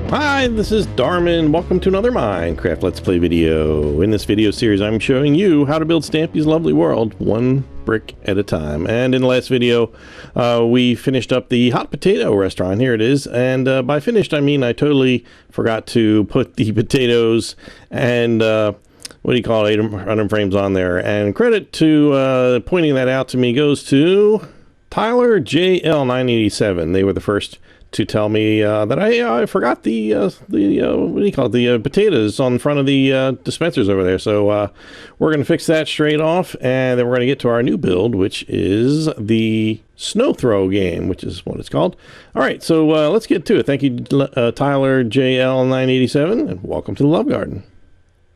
Hi, this is Darman. Welcome to another Minecraft Let's Play video. In this video series, I'm showing you how to build Stampy's Lovely World, one brick at a time. And in the last video, we finished up the hot potato restaurant. Here it is. And by finished, I mean I totally forgot to put the potatoes and what do you call it, item frames on there. And credit to pointing that out to me goes to Tyler JL987. They were the first to tell me that I forgot the what do you call it, the potatoes on front of the dispensers over there. So we're going to fix that straight off, and then we're going to get to our new build, which is the snow throw game, which is what it's called. All right, so let's get to it. Thank you, Tyler JL987, and welcome to the Love Garden.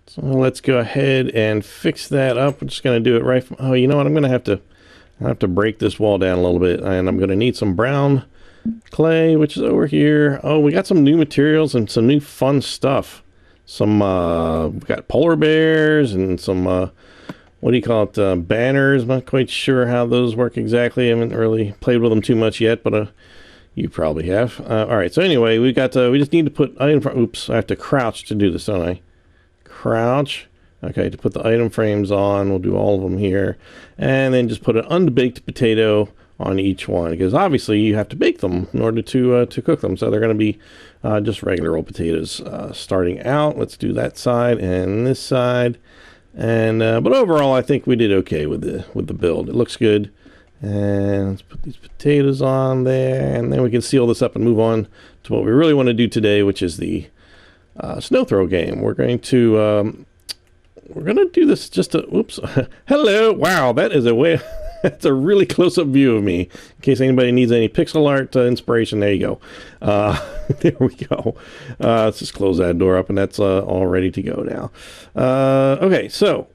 So let's go ahead and fix that up. We're just going to do it right from, oh, you know what, I'm going to have to break this wall down a little bit, and I'm going to need some brown clay, which is over here. Oh, we got some new materials and some new fun stuff. Some we got polar bears and some what do you call it, banners. I'm not quite sure how those work exactly. I haven't really played with them too much yet, but you probably have. All right, so anyway, we got we just need to put item frame. Oops, I have to crouch to do this, don't I? Crouch. Okay, to put the item frames on, we'll do all of them here, and then just put an unbaked potato on each one, because obviously you have to bake them in order to cook them. So they're going to be just regular old potatoes starting out. Let's do that side and this side, and but overall I think we did okay with the build. It looks good. And let's put these potatoes on there, and then we can seal this up and move on to what we really want to do today, which is the snow throw game. We're going to do this just to, oops, hello, wow, that is a way. That's a really close-up view of me. In case anybody needs any pixel art inspiration, there you go. There we go. Let's just close that door up, and that's all ready to go now. Okay, so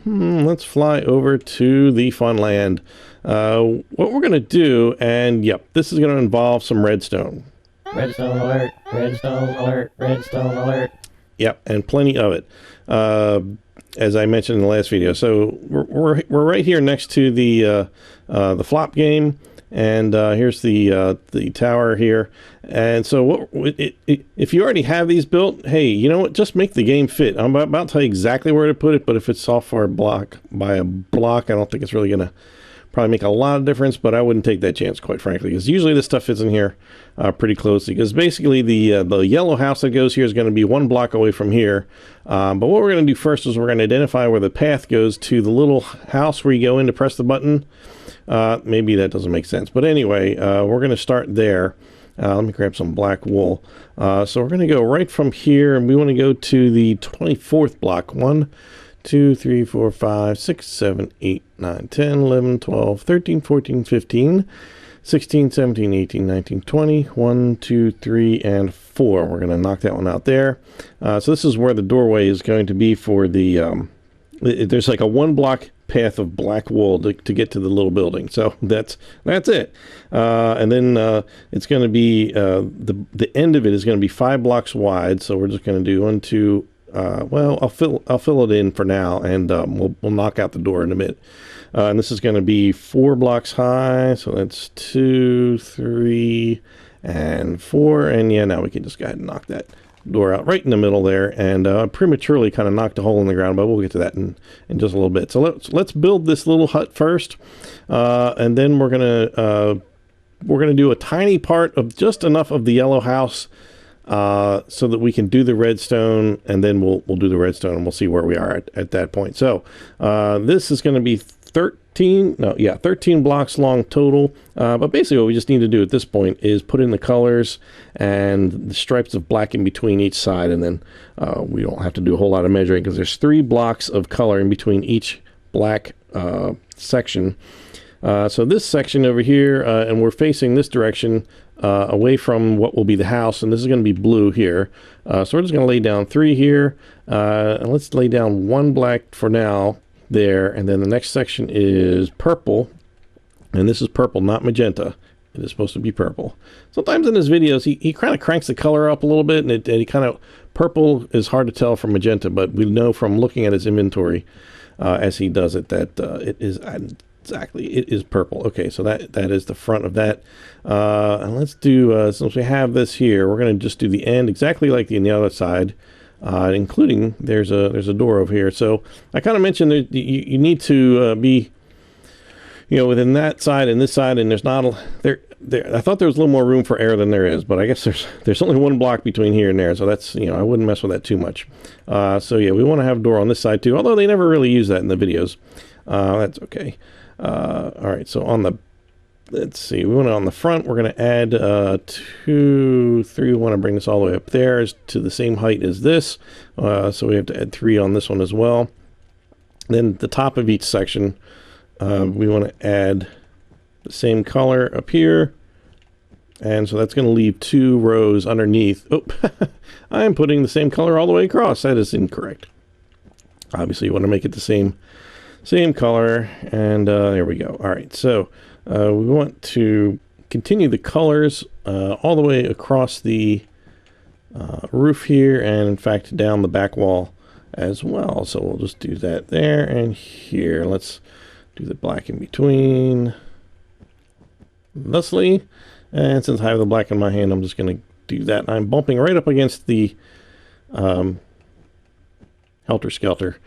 let's fly over to the fun land. What we're going to do, and yep, this is going to involve some redstone. Redstone alert, redstone alert, redstone alert. Yep, and plenty of it. As I mentioned in the last video, so we're right here next to the flop game, and here's the tower here. And so if you already have these built, hey, you know what? Just make the game fit. I'm about to tell you exactly where to put it, but if it's off for a block by a block, I don't think it's really gonna probably make a lot of difference, but I wouldn't take that chance, quite frankly, because usually this stuff fits in here pretty closely, because basically the yellow house that goes here is going to be one block away from here. But what we're going to do first is we're going to identify where the path goes to the little house where you go in to press the button. Maybe that doesn't make sense, but anyway, we're going to start there. Let me grab some black wool. So we're going to go right from here, and we want to go to the 24th block. 1, 2, 3, 4, 5, 6, 7, 8, 9, 10, 11, 12, 13, 14, 15, 16, 17, 18, 19, 20, 1, 2, 3, and 4. We're going to knock that one out there. So this is where the doorway is going to be for the, there's like a one block path of black wool to get to the little building. So that's it. And then it's going to be, the end of it is going to be 5 blocks wide. So we're just going to do 1, 2, well, I'll fill it in for now, and we'll knock out the door in a bit. And this is going to be 4 blocks high, so that's 2, 3, and 4. And yeah, now we can just go ahead and knock that door out right in the middle there, and prematurely kind of knocked a hole in the ground, but we'll get to that in just a little bit. So let's build this little hut first, and then we're gonna do a tiny part of just enough of the yellow house so that we can do the redstone, and then we'll do the redstone, and we'll see where we are at that point. So this is going to be 13 blocks long total, but basically what we just need to do at this point is put in the colors and the stripes of black in between each side, and then we don't have to do a whole lot of measuring, because there's 3 blocks of color in between each black section. So this section over here, and we're facing this direction away from what will be the house, and this is going to be blue here. So we're just going to lay down 3 here, and let's lay down 1 black for now there, and then the next section is purple, and this is purple, not magenta. It is supposed to be purple. Sometimes in his videos he kind of cranks the color up a little bit, and he kind of, purple is hard to tell from magenta, but we know from looking at his inventory as he does it that it is exactly. It is purple. Okay, so that is the front of that. And let's do, since we have this here, we're going to just do the end exactly like the other side, including there's a door over here. So I kind of mentioned that you need to be, within that side and this side, and there's not there. I thought there was a little more room for air than there is, but I guess there's only one block between here and there, so that's, I wouldn't mess with that too much. So yeah, we want to have a door on this side too, although they never really use that in the videos. That's okay. All right, so let's see, we want to, on the front, we're going to add 2, 3, we want to bring this all the way up there to the same height as this, so we have to add 3 on this one as well. Then the top of each section, we want to add the same color up here, and so that's going to leave 2 rows underneath. Oh, I'm putting the same color all the way across. That is incorrect. Obviously, you want to make it the same color, and there we go. All right, so we want to continue the colors all the way across the roof here, and in fact down the back wall as well. So we'll just do that there and here. Let's do the black in between thusly, and since I have the black in my hand, I'm just going to do that. I'm bumping right up against the helter skelter.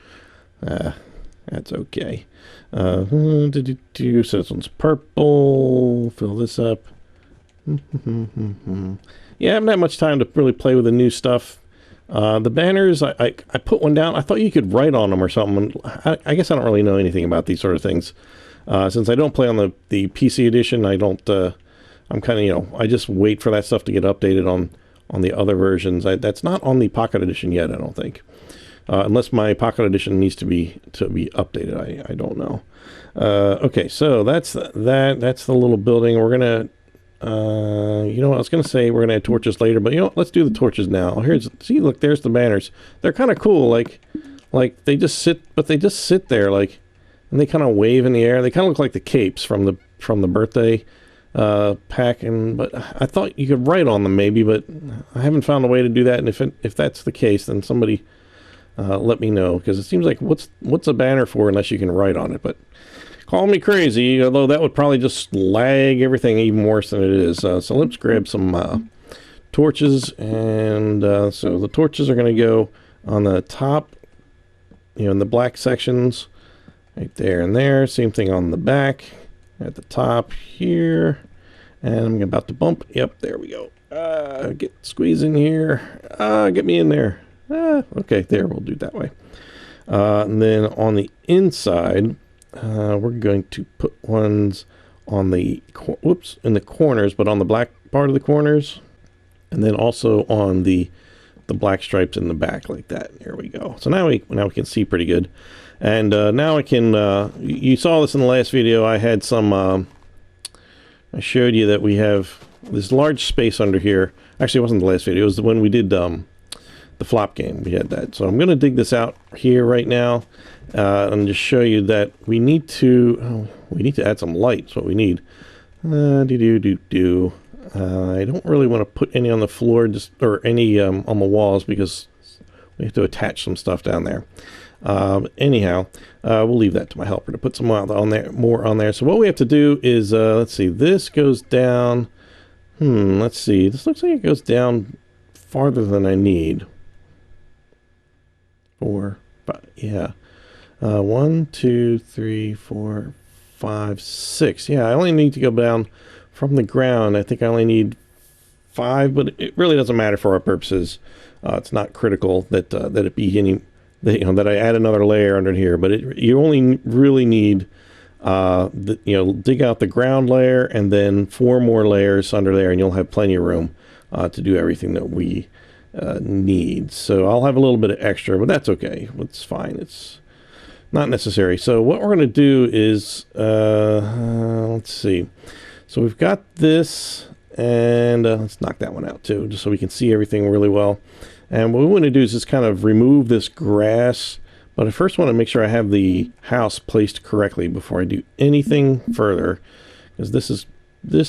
That's okay. So this one's purple. Fill this up. Yeah, I haven't had much time to really play with the new stuff. The banners, I put one down. I thought you could write on them or something. I guess I don't really know anything about these sort of things. Since I don't play on the PC edition, I don't, I'm kind of, I just wait for that stuff to get updated on the other versions. That's not on the Pocket Edition yet, I don't think. Unless my Pocket Edition needs to be updated. I don't know. Okay, so that's the little building. We're gonna, I was gonna say we're gonna add torches later, but let's do the torches now. See, look, there's the banners. They're kind of cool. Like they just sit there, and they kind of wave in the air. They kind of look like the capes from the birthday pack. But I thought you could write on them maybe, but I haven't found a way to do that. And if that's the case, then somebody let me know, because it seems like what's a banner for unless you can write on it? But call me crazy, although that would probably just lag everything even worse than it is. So let's grab some torches, and so the torches are going to go on the top, in the black sections, right there and there. Same thing on the back, at the top here, and I'm about to bump. Yep, there we go. Get squeeze in here. Get me in there. Okay, there, we'll do it that way. And then on the inside, we're going to put ones on the in the corners, but on the black part of the corners, and then also on the black stripes in the back, like that. There we go. So now we can see pretty good. And now I can, you saw this in the last video. I had some, I showed you that we have this large space under here. Actually, it wasn't the last video. It was when we did the flop game. We had that. So I'm going to dig this out here right now and just show you that we need to add some light. That's what we need. I don't really want to put any on the floor, or any on the walls, because we have to attach some stuff down there. Anyhow, we'll leave that to my helper to put some more on there. So what we have to do is, let's see, this goes down. Let's see. This looks like it goes down farther than I need. 4, 5, yeah. 1, 2, 3, 4, 5, 6. Yeah, I only need to go down from the ground. I think I only need 5, but it really doesn't matter for our purposes. It's not critical that it be any, that I add another layer under here. But you only really need, dig out the ground layer and then 4 more layers under there, and you'll have plenty of room to do everything that we need. So I'll have a little bit of extra, but that's okay. It's fine. It's not necessary. So what we're going to do is, let's see. So we've got this, and let's knock that one out too, just so we can see everything really well. And what we want to do is just kind of remove this grass, but I first want to make sure I have the house placed correctly before I do anything further, because this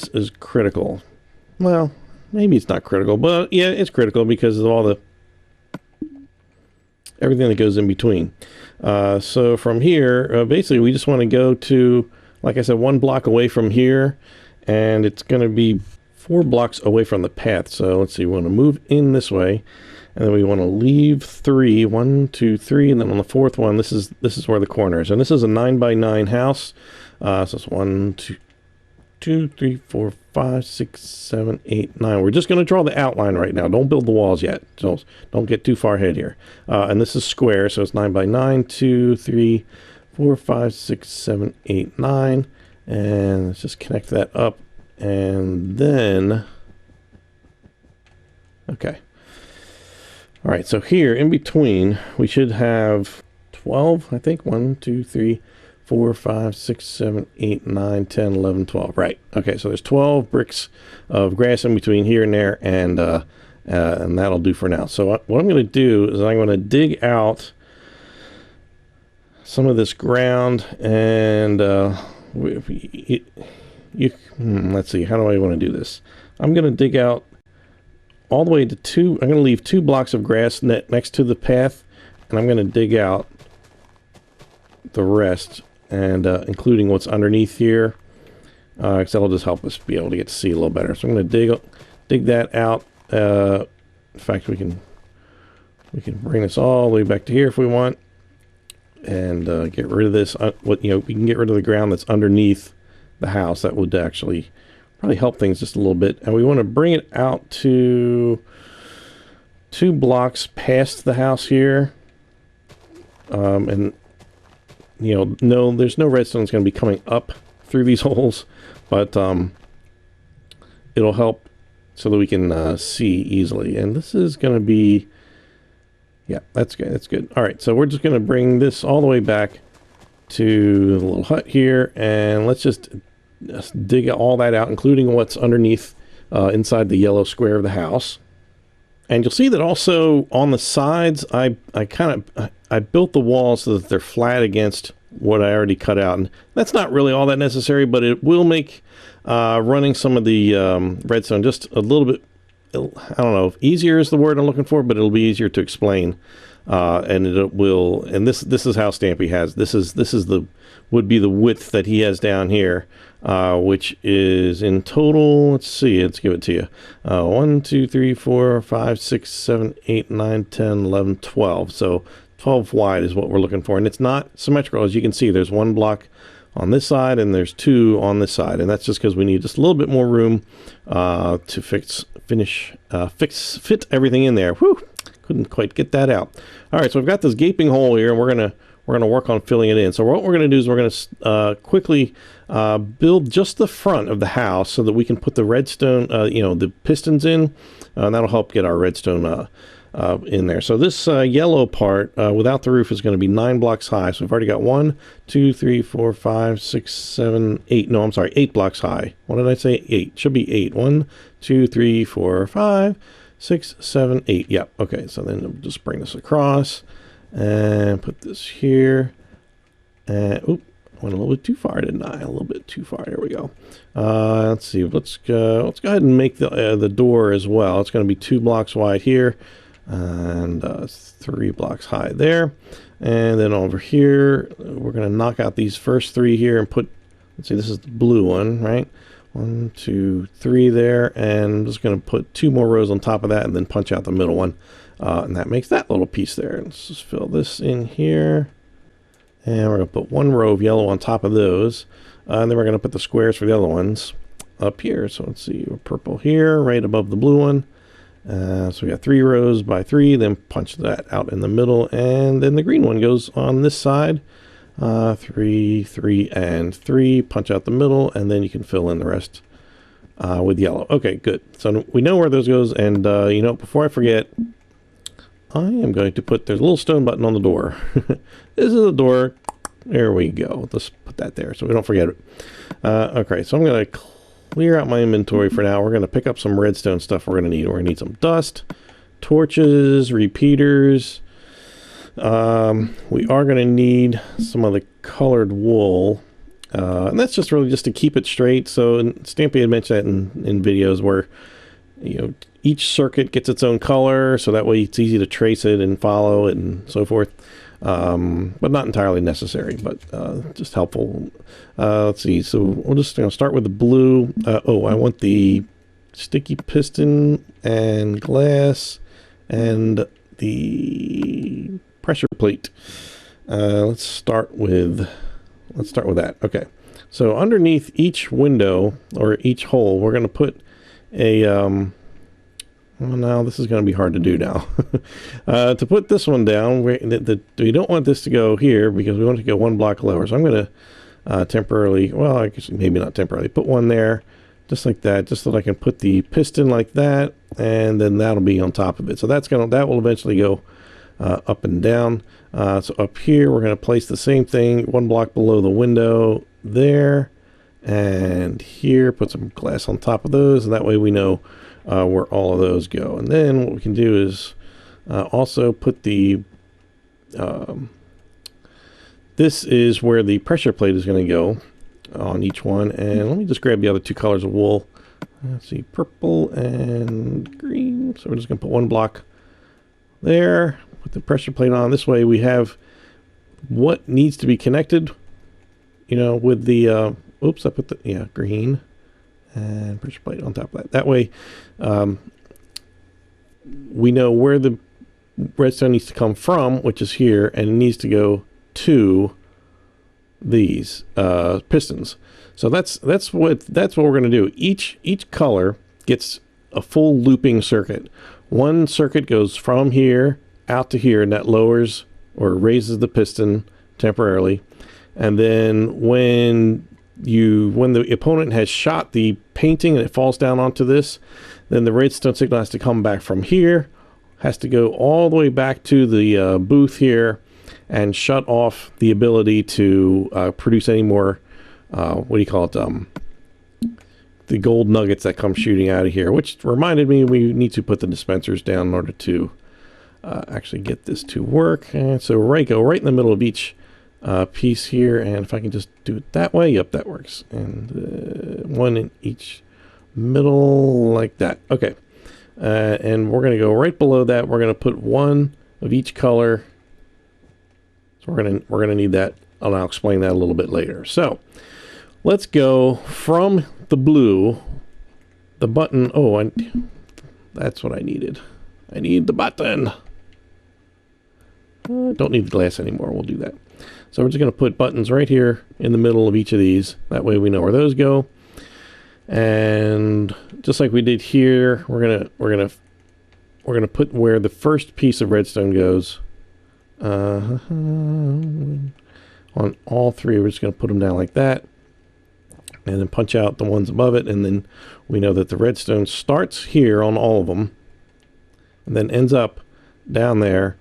is critical. Well, maybe it's not critical, but yeah, it's critical because of all everything that goes in between. So from here, basically we just want to go to like I said, 1 block away from here, and it's going to be 4 blocks away from the path. So let's see, we want to move in this way, and then we want to leave 3, 1, 2, 3, and then on the 4th one, this is where the corner is. And this is a 9x9 house. So it's 1, 2, 3, 4, 5, 6, 7, 8, 9. We're just going to draw the outline right now. Don't build the walls yet. So don't get too far ahead here. And this is square, so it's 9x9, 2, 3, 4, 5, 6, 7, 8, 9. And let's just connect that up. And then, okay. All right, so here in between, we should have 12, I think. 1, 2, 3, 4, 5, 6, 7, 8, 9, 10, 11, 12. Right. Okay, so there's 12 bricks of grass in between here and there, and that'll do for now. So what I'm going to do is I'm going to dig out some of this ground, and let's see, how do I want to do this? I'm going to dig out all the way to 2. I'm going to leave 2 blocks of grass next to the path, and I'm going to dig out the rest, and including what's underneath here, because that'll just help us be able to get to see a little better. So I'm going to dig that out. In fact, we can bring this all the way back to here if we want, and get rid of this. We can get rid of the ground that's underneath the house. That would actually probably help things just a little bit. And we want to bring it out to 2 blocks past the house here. And no, there's no redstone that's going to be coming up through these holes, but it'll help so that we can see easily. And this is going to be, yeah, that's good. That's good. All right, so we're just going to bring this all the way back to the little hut here, and let's just dig all that out, including what's underneath inside the yellow square of the house. And you'll see that also on the sides, I built the walls so that they're flat against what I already cut out. And that's not really all that necessary, but it will make running some of the redstone just a little bit, I don't know if easier is the word I'm looking for, but it'll be easier to explain. And it will, and this is how Stampy has, would be the width that he has down here, which is in total, let's see, let's give it to you. 1, 2, 3, 4, 5, 6, 7, 8, 9, 10, 11, 12. So 12 wide is what we're looking for. And it's not symmetrical. As you can see, there's 1 block on this side and there's 2 on this side. And that's just because we need just a little bit more room to fit everything in there. Whew, couldn't quite get that out. All right, so we've got this gaping hole here, and we're gonna work on filling it in. So what we're gonna do is we're gonna quickly build just the front of the house so that we can put the redstone, the pistons in, and that'll help get our redstone in there. So this yellow part without the roof is going to be 9 blocks high. So we've already got 1, 2, 3, 4, 5, 6, 7, 8. No, I'm sorry, 8 blocks high. What did I say? 8. Should be 8. 1, 2, 3, 4, 5, 6, 7, 8. Yep. Okay. So then we'll just bring this across and put this here. And oop, went a little bit too far, didn't I? A little bit too far. Here we go. Let's see. Let's go ahead and make the door as well. It's going to be 2 blocks wide here. And 3 blocks high there, and then over here we're going to knock out these first 3 here and put, let's see, this is the blue one, right? 1, 2, 3 there, and I'm just going to put 2 more rows on top of that and then punch out the middle one, and that makes that little piece there. Let's just fill this in here, and we're going to put 1 row of yellow on top of those, and then we're going to put the squares for the other ones up here. So let's see, purple here right above the blue one. So we got 3 rows by 3, then punch that out in the middle, and then the green one goes on this side. 3, 3, and 3, punch out the middle, and then you can fill in the rest with yellow. Okay, good. So we know where those goes, and before I forget, I am going to put, there's a little stone button on the door. This is the door. There we go. Let's put that there so we don't forget it. Okay, so I'm going to clear out my inventory for now. We're going to pick up some redstone stuff we're going to need. We're going to need some dust, torches, repeaters. We are going to need some of the colored wool. And that's just really just to keep it straight. So Stampy had mentioned that in videos where, each circuit gets its own color. So that way it's easy to trace it and follow it and so forth. but not entirely necessary, but just helpful. Let's see. So we're just going to start with the blue. I want the sticky piston and glass and the pressure plate. Let's start with that. Okay. So underneath each window or each hole, we're going to put a well, now this is going to be hard to do now. To put this one down, we don't want this to go here because we want it to go one block lower. So I'm going to temporarily, well, I guess maybe not temporarily, put one there just like that, just so that I can put the piston like that, and then that'll be on top of it. So that will eventually go up and down. So up here, we're going to place the same thing, one block below the window there, and here, put some glass on top of those, and that way we know where all of those go. And then what we can do is also put the this is where the pressure plate is going to go on each one. And let me just grab the other two colors of wool. Let's see, purple and green. So we're just going to put one block there, put the pressure plate on. This way we have what needs to be connected, with the oops, I put the green and pressure plate on top of that. That way we know where the redstone needs to come from, which is here, and it needs to go to these pistons. So that's what we're going to do. Each color gets a full looping circuit. One circuit goes from here out to here, and that lowers or raises the piston temporarily. And then when the opponent has shot the painting and it falls down onto this, then the redstone signal has to come back from here, has to go all the way back to the booth here, and shut off the ability to produce any more, the gold nuggets that come shooting out of here, which reminded me we need to put the dispensers down in order to actually get this to work. And so go right in the middle of each piece here, and if I can just do it that way, yep, that works. And one in each middle like that. Okay. And we're going to go right below that. We're going to put one of each color. We're gonna need that, and I'll explain that a little bit later. So let's go from the blue, the button. Oh, that's what I needed. I need the button. Don't need the glass anymore. We'll do that. So we're just gonna put buttons right here in the middle of each of these. That way we know where those go. And just like we did here, we're gonna put where the first piece of redstone goes. On all three, we're just going to put them down like that, and then punch out the ones above it, and then we know that the redstone starts here on all of them and then ends up down there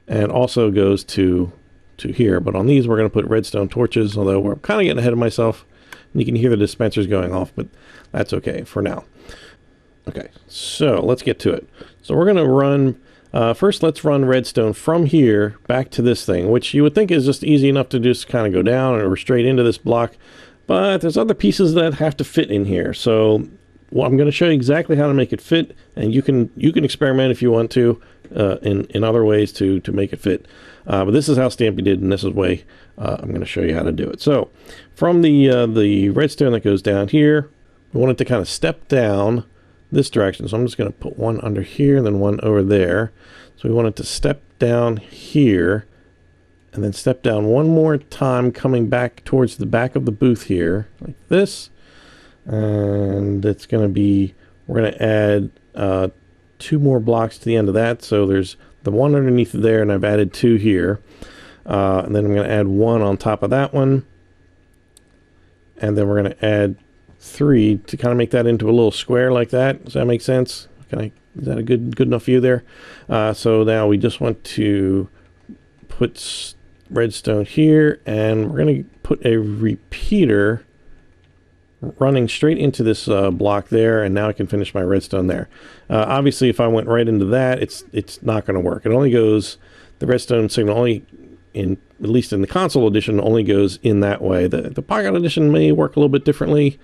and also goes to here. But on these, we're going to put redstone torches, although we're kind of getting ahead of myself, and you can hear the dispensers going off, but that's okay for now. Okay, so let's get to it. So we're going to run first, let's run redstone from here back to this thing, which you would think is just easy enough to just kind of go down or straight into this block, but there's other pieces that have to fit in here. So I'm going to show you exactly how to make it fit, and you can experiment if you want to in other ways to make it fit. But this is how Stampy did, and this is the way I'm going to show you how to do it. So from the redstone that goes down here, we want it to kind of step down this direction. So I'm just going to put one under here and then one over there. So we want it to step down here and then step down one more time, coming back towards the back of the booth here like this. And it's going to be, we're going to add 2 more blocks to the end of that. So there's the one underneath there, and I've added 2 here. And then I'm going to add 1 on top of that one. And then we're going to add 3 to kind of make that into a little square like that. Does that make sense? Is that a good enough view there? So now we just want to put redstone here, and we're going to put a repeater running straight into this block there, and now I can finish my redstone there. Obviously, if I went right into that, it's not going to work. It only goes, the redstone signal only, at least in the console edition, only goes in that way. The pocket edition may work a little bit differently.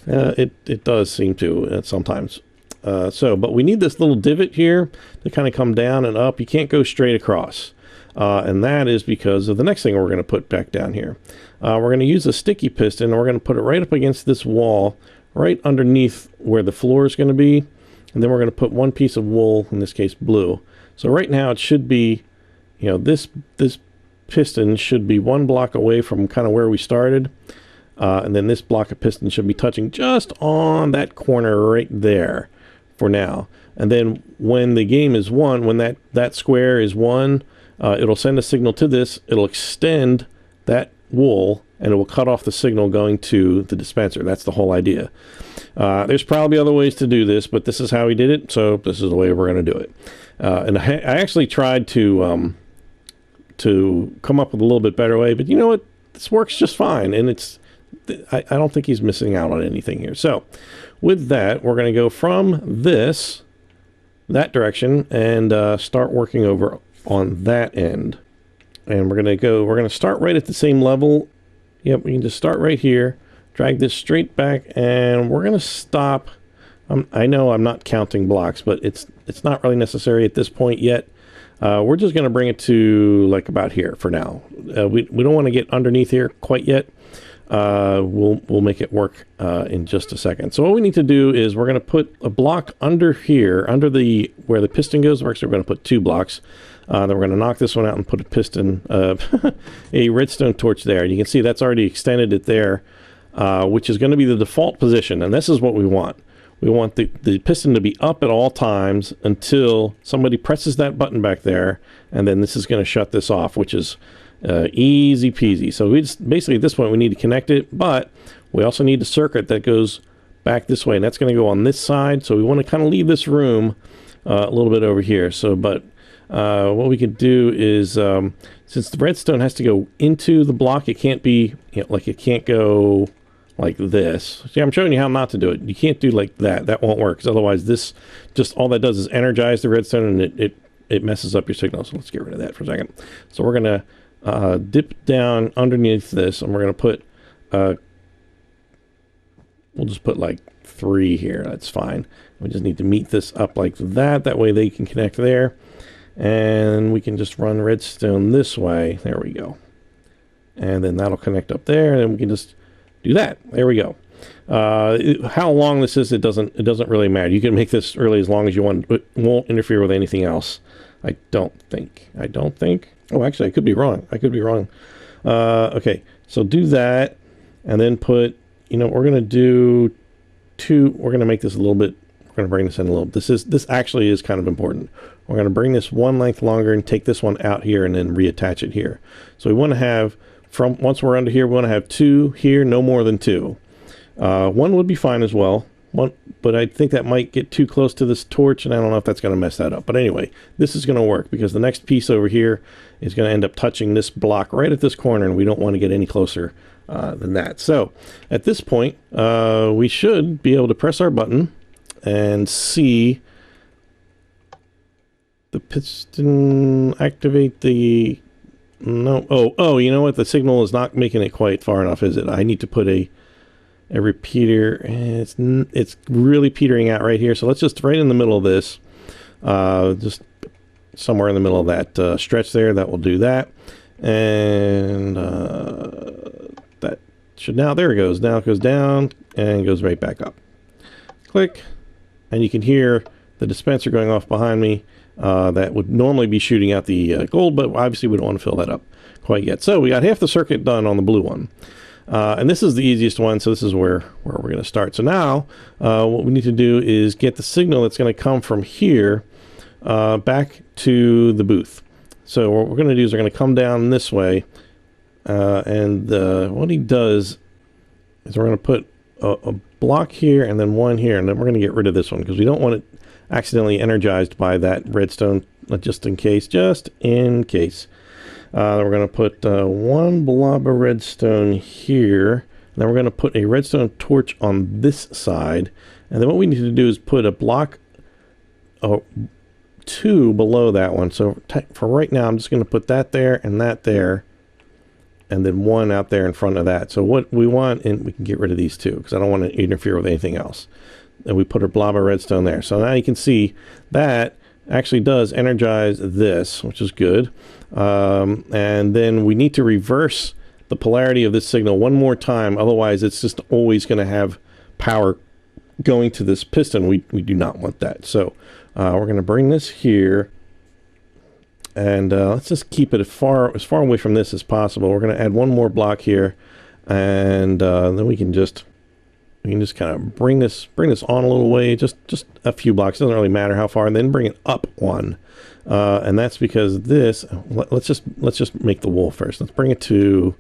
It does seem to sometimes. But we need this little divot here to kind of come down and up. You can't go straight across. and that is because of the next thing we're going to put back down here. We're going to use a sticky piston, and we're going to put it right up against this wall, right underneath where the floor is going to be, and then we're going to put one piece of wool, in this case blue. So right now it should be, you know, this piston should be one block away from kind of where we started, and then this block of piston should be touching just on that corner right there for now. And then when the game is won, when that square is won, it'll send a signal to this, it'll extend that wool, and it will cut off the signal going to the dispenser. That's the whole idea. There's probably other ways to do this, but this is how we did it, so this is the way we're going to do it. And I actually tried to come up with a little bit better way, but you know what? This works just fine, and I don't think he's missing out on anything here. So with that, we're going to go from that direction and start working over on that end. And we're going to start right at the same level. Yep, we can just start right here, drag this straight back, and we're going to stop. I know I'm not counting blocks, but it's not really necessary at this point yet. We're just going to bring it to like about here for now. We don't want to get underneath here quite yet. We'll make it work in just a second. So what we need to do is we're going to put a block under here, under where the piston goes. We're going to put 2 blocks. Then we're going to knock this one out and put a piston, a redstone torch there. And you can see that's already extended it there, which is going to be the default position. And this is what we want. We want the piston to be up at all times until somebody presses that button back there, and then this is going to shut this off, which is easy peasy. So we just, basically at this point we need to connect it, but we also need a circuit that goes back this way, and that's going to go on this side. So we want to kind of leave this room a little bit over here. So, but what we could do is, since the redstone has to go into the block, it can't be, you know, like it can't go like this. See, I'm showing you how not to do it. You can't do like that. That won't work, because otherwise this just all that does is energize the redstone, and it messes up your signal. So let's get rid of that for a second. So we're going to dip down underneath this, and we're going to put we'll just put like 3 here. That's fine. We just need to meet this up like that. That way they can connect there, and we can just run redstone this way. There we go. And then that'll connect up there, and then we can just do that. There we go. How long this is, it doesn't really matter. You can make this really as long as you want. It won't interfere with anything else. I don't think. Oh, actually, I could be wrong. Okay, so do that, and then put, you know, we're going to do 2. We're going to make this a little bit, we're going to bring this in a little. This actually is kind of important. We're going to bring this one length longer and take this one out here and then reattach it here. So we want to have, once we're under here, we want to have 2 here, no more than 2. 1 would be fine as well. But I think that might get too close to this torch, and I don't know if that's going to mess that up. But anyway, this is going to work, because the next piece over here is going to end up touching this block right at this corner, and we don't want to get any closer than that. So at this point, we should be able to press our button and see the piston activate the... No. Oh, you know what? The signal is not making it quite far enough, is it? I need to put a repeater. It's really petering out right here. So let's just right in the middle of this, just somewhere in the middle of that stretch there. That will do that. And that should, now there it goes. Now it goes down and goes right back up. Click, and you can hear the dispenser going off behind me. That would normally be shooting out the gold, but obviously we don't want to fill that up quite yet. So we got half the circuit done on the blue one. And this is the easiest one, so this is where we're going to start. So now what we need to do is get the signal that's going to come from here back to the booth. So what we're going to do is we're going to come down this way, and what he does is we're going to put a block here and then 1 here, and then we're going to get rid of this one because we don't want it accidentally energized by that redstone, just in case. We're going to put 1 blob of redstone here, and then we're going to put a redstone torch on this side, and then what we need to do is put a block 2 below that one. So for right now, I'm just going to put that there, and then 1 out there in front of that. So what we want, and we can get rid of these 2 because I don't want to interfere with anything else. And we put a blob of redstone there. So now you can see that actually does energize this, which is good. And then we need to reverse the polarity of this signal one more time. Otherwise, it's just always going to have power going to this piston. We do not want that. So we're going to bring this here. And let's just keep it as far away from this as possible. We're going to add one more block here. And then we can just kind of bring this on a little way, just a few blocks. It doesn't really matter how far, and then bring it up one. And that's because this. Let's just make the wool first. Let's bring it to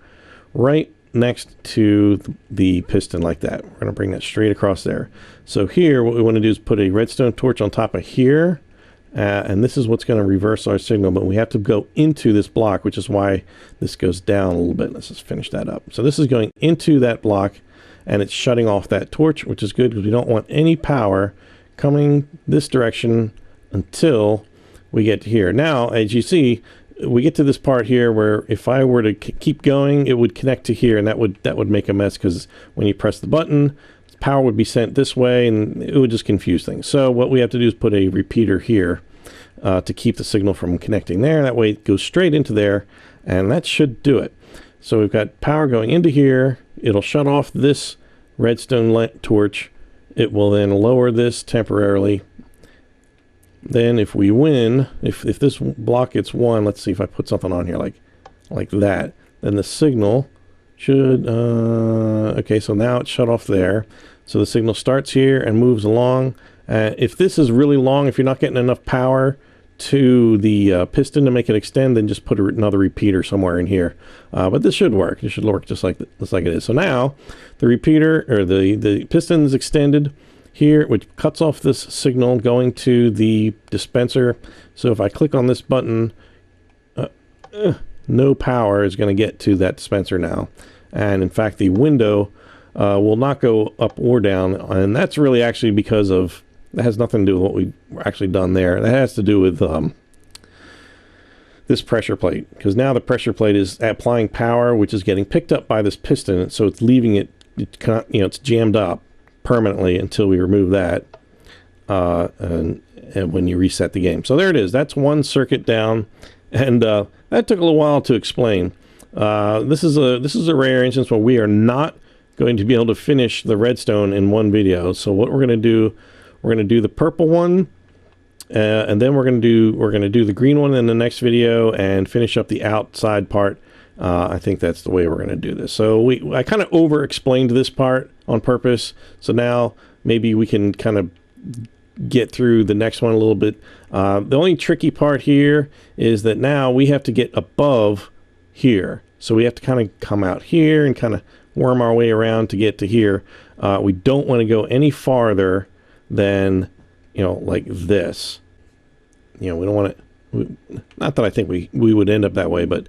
right next to the piston like that. We're going to bring that straight across there. So here, what we want to do is put a redstone torch on top of here, and this is what's going to reverse our signal. But we have to go into this block, which is why this goes down a little bit. Let's just finish that up. So this is going into that block, and it's shutting off that torch, which is good because we don't want any power coming this direction until we get to here. Now, as you see, we get to this part here where if I were to keep going, it would connect to here, and that would make a mess because when you press the button, power would be sent this way, and it would just confuse things. So what we have to do is put a repeater here to keep the signal from connecting there. That way it goes straight into there, and that should do it. So we've got power going into here. It'll shut off this redstone torch. It will then lower this temporarily. Then if we win, if this block gets won, let's see if I put something on here like that, then the signal should, okay, so now it's shut off there. So the signal starts here and moves along. If this is really long, if you're not getting enough power to the piston to make it extend, then just put another repeater somewhere in here. But this should work. It should work just like it is. So now the repeater, or the piston is extended here, which cuts off this signal going to the dispenser. So if I click on this button, no power is going to get to that dispenser now. And in fact, the window will not go up or down. And that's really actually because of, that has nothing to do with what we've actually done there. That has to do with this pressure plate, because now the pressure plate is applying power, which is getting picked up by this piston. So it's leaving it, it's jammed up permanently until we remove that, and when you reset the game. So there it is. That's one circuit down, and that took a little while to explain. This is a rare instance where we are not going to be able to finish the redstone in one video. So what we're going to do the purple one, and then we're going to do the green one in the next video and finish up the outside part. I think that's the way we're going to do this. So I kind of over-explained this part on purpose. So now maybe we can kind of get through the next one a little bit. The only tricky part here is that now we have to get above here. So we have to kind of come out here and kind of worm our way around to get to here. We don't want to go any farther than, like this. We don't want to, not that I think we would end up that way, but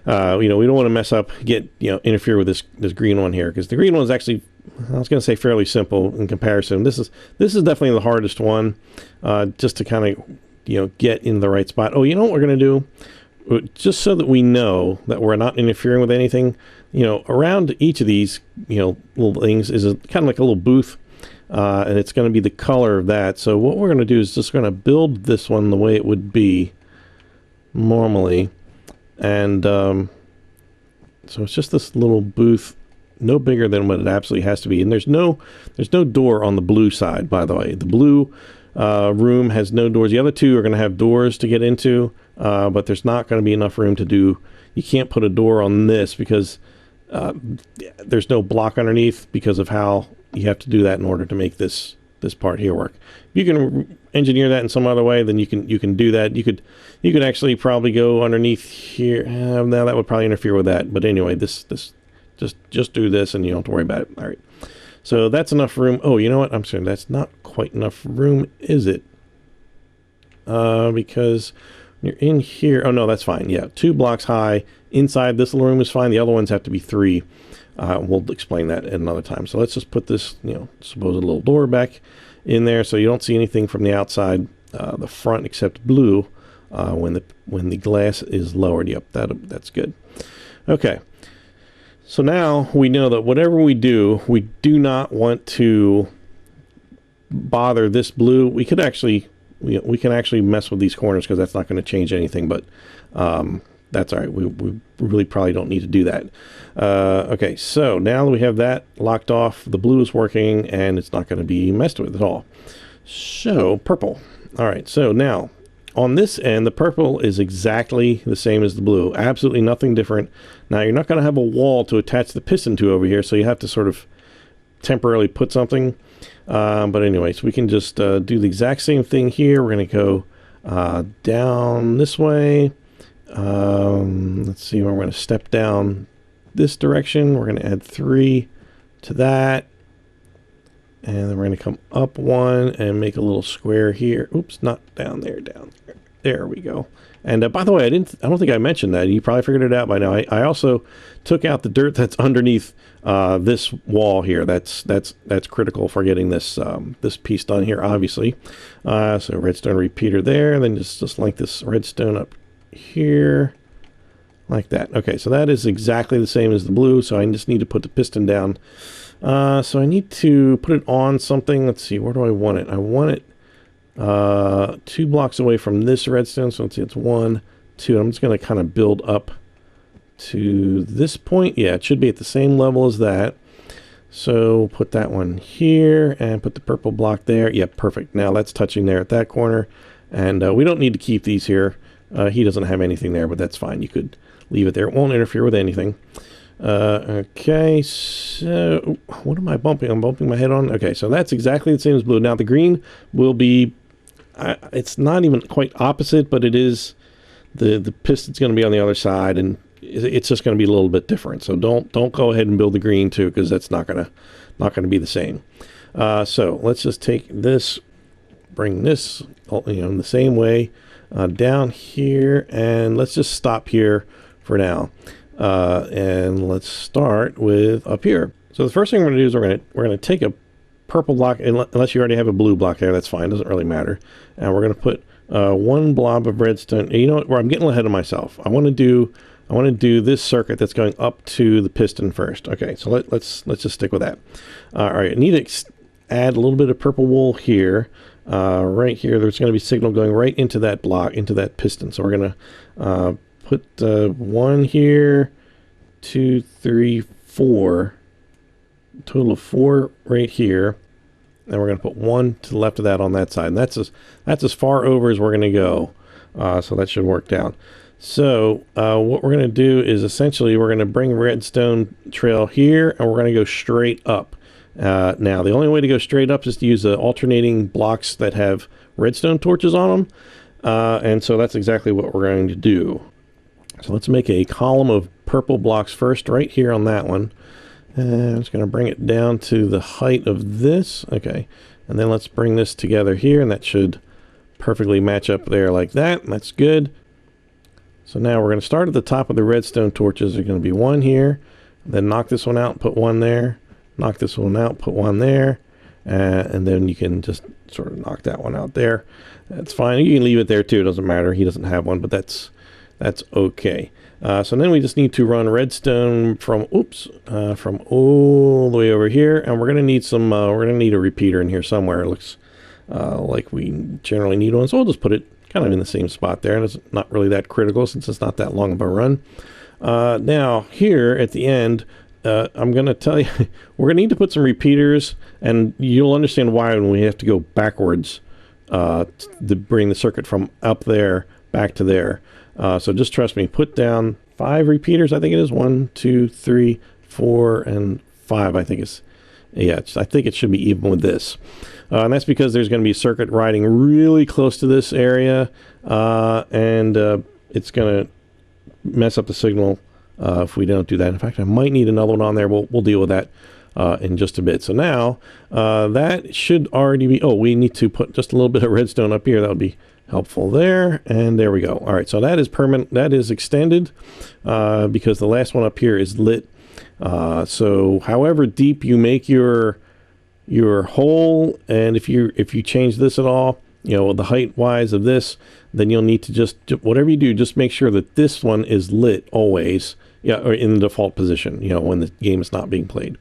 we don't want to mess up, interfere with this green one here, because the green one is actually, I was going to say, fairly simple in comparison. This is definitely the hardest one, just to kind of get in the right spot. Oh, you know what we're going to do, just so that we know that we're not interfering with anything. Around each of these little things is kind of like a little booth, and it's going to be the color of that. So what we're going to do is just going to build this one the way it would be normally. And so it's just this little booth, no bigger than what it absolutely has to be. And there's no door on the blue side, by the way. The blue room has no doors. The other two are going to have doors to get into, but there's not going to be enough room to do. You can't put a door on this because there's no block underneath, because of how you have to do that in order to make this part here work. You can engineer that in some other way, then you can do that. You could actually probably go underneath here. Now that would probably interfere with that. But anyway, this just do this and you don't have to worry about it. All right. So that's enough room. Oh, you know what? I'm sorry, that's not quite enough room, is it? Because you're in here. Oh no, that's fine. Yeah, 2 blocks high. Inside this little room is fine. The other ones have to be 3. We'll explain that at another time. So let's just put this, supposed little door back in there, so you don't see anything from the outside, the front, except blue when the glass is lowered. Yep, that's good. Okay. So now we know that whatever we do not want to bother this blue. We could actually we can actually mess with these corners because that's not going to change anything, but that's all right. We really probably don't need to do that. Okay, so now that we have that locked off, the blue is working, and it's not going to be messed with at all. So, purple. All right, so now, on this end, the purple is exactly the same as the blue. Absolutely nothing different. Now, you're not going to have a wall to attach the piston to over here, so you have to sort of temporarily put something. But anyways, we can just do the exact same thing here. We're going to go down this way. Let's see, we're going to step down this direction. We're going to add 3 to that. And then we're going to come up 1 and make a little square here. Oops, not down there, down there. There we go. And by the way, I don't think I mentioned that. You probably figured it out by now. I also took out the dirt that's underneath this wall here. That's critical for getting this this piece done here, obviously. So redstone repeater there, and then just link this redstone up here like that. Okay, so that is exactly the same as the blue. So I just need to put the piston down. So I need to put it on something. Let's see, where do I want it? I want it 2 blocks away from this redstone. So let's see, it's 1, 2. I'm just going to kind of build up to this point. Yeah, it should be at the same level as that. So put that one here and put the purple block there. Yep, perfect. Now that's touching there at that corner. And we don't need to keep these here. He doesn't have anything there, but that's fine. You could leave it there. It won't interfere with anything. Okay, so what am I bumping? I'm bumping my head on. Okay, so that's exactly the same as blue. Now the green will be, it's not even quite opposite, but it is, the piston's going to be on the other side, and it's just going to be a little bit different. So don't go ahead and build the green too, because that's not gonna be the same. So let's just take this, bring this, in the same way down here, and let's just stop here for now. And let's start with up here. So the first thing we're going to do is we're going to take a purple block, unless you already have a blue block there, that's fine, doesn't really matter. And we're going to put 1 blob of redstone. You know what? I'm getting ahead of myself. I want to do this circuit that's going up to the piston first. Okay, so let's just stick with that. All right, I need to add a little bit of purple wool here. Right here, there's going to be signal going right into that block, into that piston. So we're going to put 1 here, 2, 3, 4, total of 4 right here, and we're going to put 1 to the left of that on that side, and that's as far over as we're going to go. So that should work down. So what we're going to do is essentially we're going to bring redstone trail here, and we're going to go straight up. Now the only way to go straight up is to use the alternating blocks that have redstone torches on them, and so that's exactly what we're going to do. So let's make a column of purple blocks first, right here on that one. And I'm just going to bring it down to the height of this. Okay. And then let's bring this together here, and that should perfectly match up there like that. That's good. So now we're going to start at the top of the redstone torches. There's going to be 1 here. Then knock this one out, put 1 there. Knock this one out, put 1 there. And then you can just sort of knock that one out there. That's fine. You can leave it there too. It doesn't matter. He doesn't have one, but that's okay. So then we just need to run redstone from all the way over here, and we're gonna need some. We're gonna need a repeater in here somewhere. It looks like we generally need one, so we'll just put it kind of in the same spot there, and it's not really that critical since it's not that long of a run. Now here at the end, I'm gonna tell you we're gonna need to put some repeaters, and you'll understand why when we have to go backwards to bring the circuit from up there back to there. So just trust me, put down 5 repeaters, I think it is. 1, 2, 3, 4, and 5, I think is, yeah, I think it should be even with this. And that's because there's going to be a circuit riding really close to this area, and it's going to mess up the signal if we don't do that. In fact, I might need another one on there. We'll deal with that in just a bit. So now that should already be, we need to put just a little bit of redstone up here. That would be helpful there, and there we go. All right, so that is permanent, that is extended because the last one up here is lit. So however deep you make your hole, and if you change this at all, the height wise of this, then you'll need to just whatever you do, just make sure that this one is lit always, or in the default position, when the game is not being played.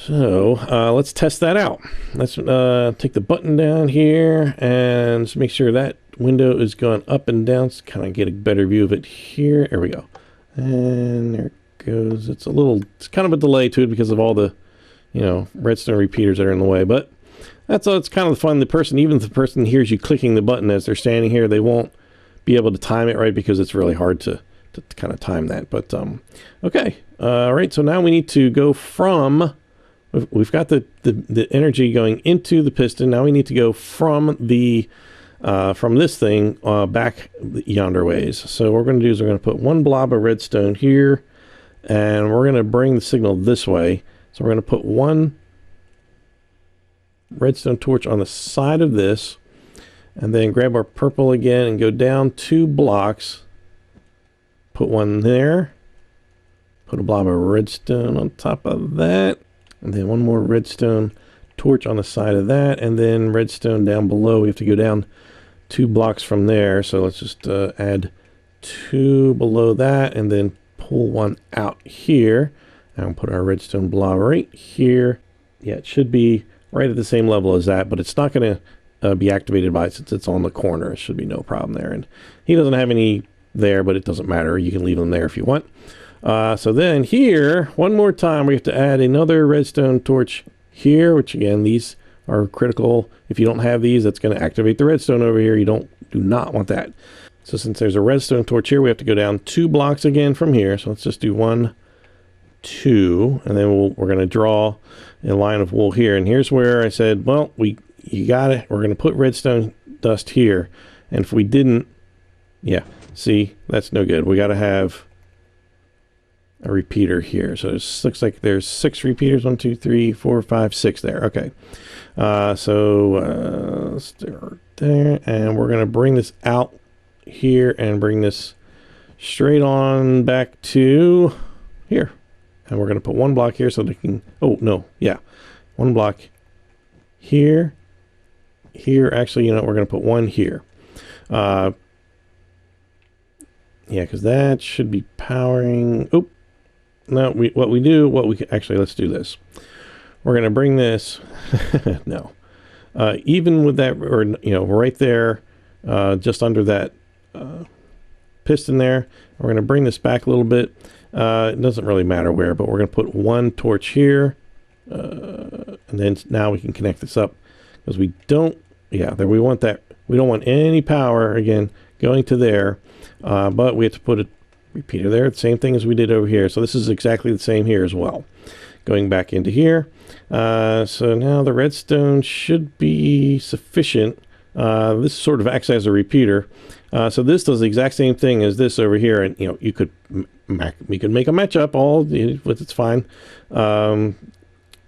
So let's test that out. Let's take the button down here and just make sure that window is going up and down. So kind of get a better view of it here. There we go. And there it goes. It's kind of a delay to it because of all the, redstone repeaters that are in the way. But it's kind of fun. Even if the person hears you clicking the button as they're standing here, they won't be able to time it right because it's really hard to kind of time that. But okay. All right. So now we need to go from... We've got the energy going into the piston. Now we need to go from this thing back yonder ways. So what we're going to do is we're going to put one blob of redstone here, and we're going to bring the signal this way. So we're going to put one redstone torch on the side of this, and then grab our purple again and go down 2 blocks. Put one there. Put a blob of redstone on top of that. And then one more redstone torch on the side of that, and then redstone down below. We have to go down 2 blocks from there. So let's just add 2 below that, and then pull one out here. And we'll put our redstone blob right here. Yeah, it should be right at the same level as that, but it's not going to be activated by it since it's on the corner. It should be no problem there. And he doesn't have any there, but it doesn't matter. You can leave them there if you want. So then here, one more time, we have to add another redstone torch here, which again, these are critical. If you don't have these, that's going to activate the redstone over here. You do not want that. So since there's a redstone torch here, we have to go down 2 blocks again from here. So let's just do 1, 2, and then we're going to draw a line of wool here. And here's where I said, well, you got it. We're going to put redstone dust here. And if we didn't, yeah, see, that's no good. We got to have a repeater here. So it looks like there's 6 repeaters. 1, 2, 3, 4, 5, 6 there. Okay. So start there, and we're going to bring this out here and bring this straight on back to here. And we're going to put 1 block here so they can, oh no, yeah. 1 block here, here. Actually, we're going to put 1 here. Yeah, because that should be powering, oh, no, actually, let's do this. We're going to bring this, no, even with that, or, right there, just under that piston there, we're going to bring this back a little bit. It doesn't really matter where, but we're going to put 1 torch here, and then now we can connect this up because we don't, there we want that. We don't want any power, again, going to there, but we have to put a repeater there, the same thing as we did over here. So this is exactly the same here as well. Going back into here. So now the redstone should be sufficient. This sort of acts as a repeater. So this does the exact same thing as this over here. And, we could make a matchup it's fine.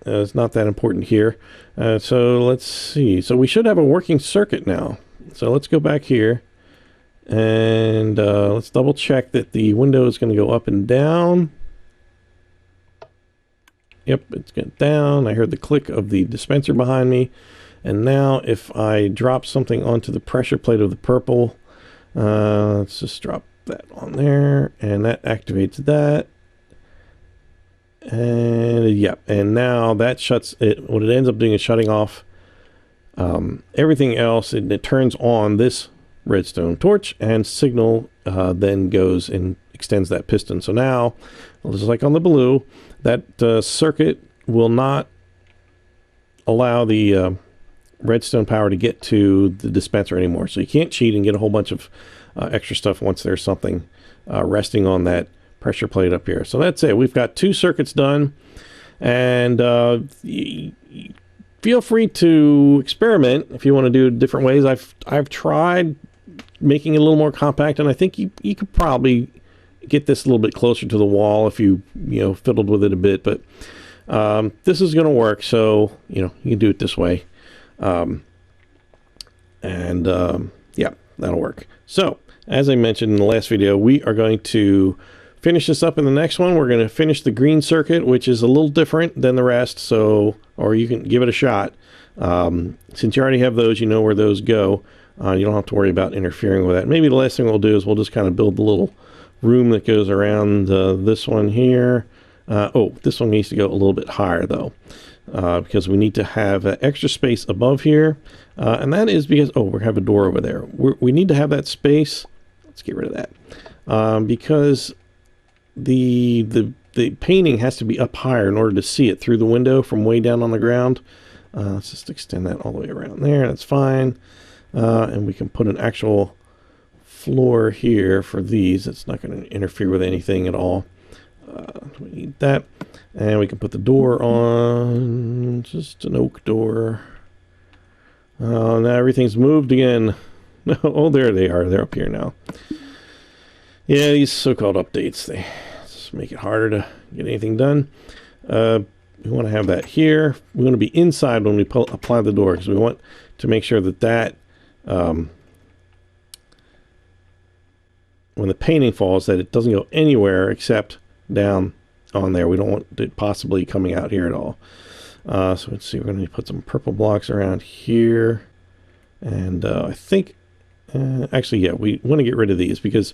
It's not that important here. So let's see. So we should have a working circuit now. So let's go back here. And let's double check that the window is going to go up and down. Yep, it's going down. I heard the click of the dispenser behind me. And now if I drop something onto the pressure plate of the purple, let's just drop that on there. And that activates that. And yep, and now that shuts it. What it ends up doing is shutting off everything else. And it turns on this redstone torch, and signal then goes and extends that piston. So now, just like on the blue, that circuit will not allow the redstone power to get to the dispenser anymore. So you can't cheat and get a whole bunch of extra stuff once there's something resting on that pressure plate up here. So that's it. We've got 2 circuits done, and feel free to experiment if you want to do different ways. I've tried making it a little more compact, and I think you could probably get this a little bit closer to the wall if you fiddled with it a bit, but this is going to work, so you can do it this way, yeah, that'll work. So as I mentioned in the last video, we are going to finish this up in the next one. We're going to finish the green circuit, which is a little different than the rest, or you can give it a shot. Since you already have those, you know where those go. You don't have to worry about interfering with that. Maybe the last thing we'll do is we'll just kind of build the little room that goes around this one here. Oh, this one needs to go a little bit higher though. because we need to have extra space above here. And that is because, oh, we have a door over there. We need to have that space. Let's get rid of that. Because the painting has to be up higher in order to see it through the window from way down on the ground. Let's just extend that all the way around there. That's fine. And we can put an actual floor here for these. It's not going to interfere with anything at all. We need that. And we can put the door on. Just an oak door. Now everything's moved again. Oh, there they are. They're up here now. Yeah, these so-called updates, they just make it harder to get anything done. We want to have that here. We want to be inside when we apply the door, because we want to make sure that when the painting falls, that it doesn't go anywhere except down on there. We don't want it possibly coming out here at all. So let's see, we're going to put some purple blocks around here. And I think, actually, yeah, we want to get rid of these because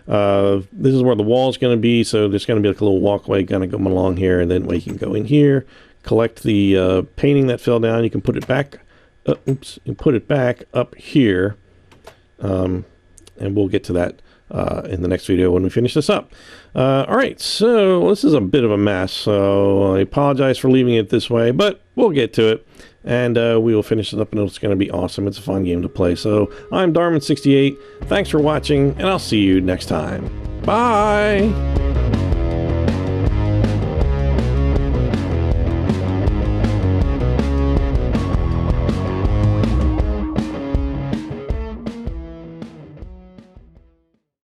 this is where the wall is going to be. So there's going to be like a little walkway kind of going along here. And then we can go in here, collect the painting that fell down. You can put it back. Oops, you put it back up here. And we'll get to that in the next video when we finish this up. All right, so this is a bit of a mess, so I apologize for leaving it this way, but we'll get to it, and we will finish it up, and it's going to be awesome. It's a fun game to play. So I'm Darman68. Thanks for watching, and I'll see you next time. Bye!